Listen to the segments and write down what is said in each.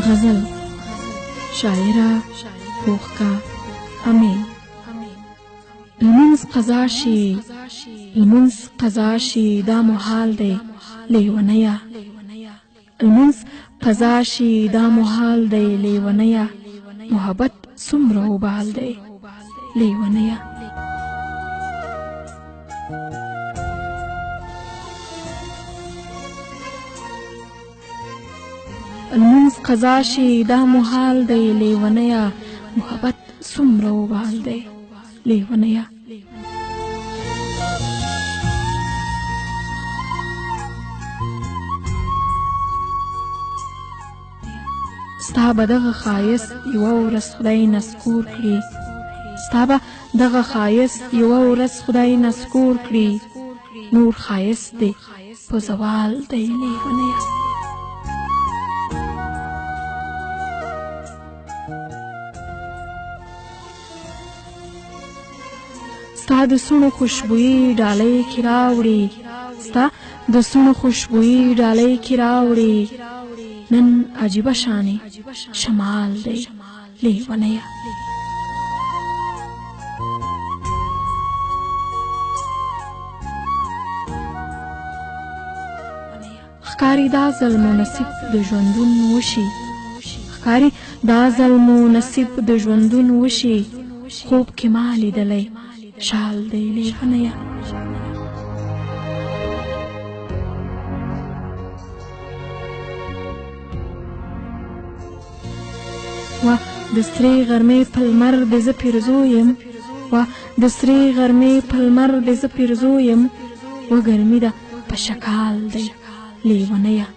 غزل شاعره پوخکا امین. لمونځ قضا شي لمونځ قضا شي دا محال دی لیونیه. لمونځ قضا شي دا محال دی لیونیه. محبت څومره وبال دی لیونیه. لمونځ قضا شي دا محال دی لیونیه. محبت څومره وبال دی لیونیه. ستا به دغه ښایست یوه ورځ خدای نسکور کړي. ستا به دغه ښایست یوه ورځ خدای نسکور کړي. نور ښایست دی په زوال دی لیونیه. ستا د سونو خوشبویي ډالۍ کې راوړي. ستا د سونو خوشبویي ډالۍ کې راوړي. نن عجیبه شانې شمال دی لیونیه. ښکاري دا ځل مو نصیب د ژوندون وشي. ښکاري دا ځل مو نصیب د ژوندون وشي. خوب کې ما لیدلی شال دی لیونیه. و د سرې غرمې په لمر د زه پیرزو یم. و د سرې غرمې په لمر د زه پیرزو یم. و ګرمي ده په شکال دی لیونیه.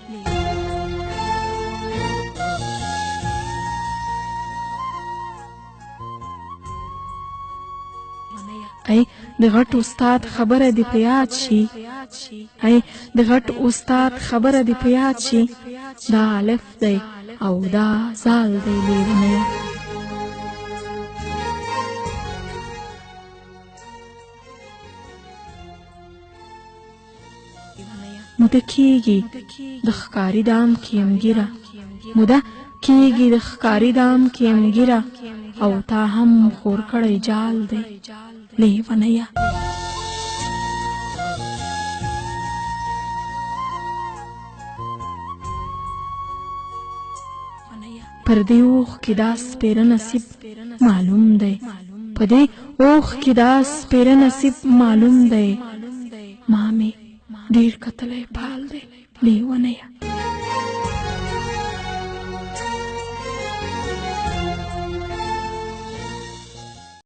ای د غټ استاد خبره دې په یاد شي. ای د غټ استاد خبره دې په یاد شي. دا الف دی او دا زال دی لیونیه. موده کېږي د ښکاري دام کې یم ګیره. موده کېږي د ښکاري دام کې یم ګیره. او تا هم خور کړی جال دی لیونیه. پر دې اوښ کې دا سپېره نصیب معلوم دی. په دې اوښ کې دا سپېره نصیب معلوم دی. ما مې ډېر کتلی پال دی لیونیه.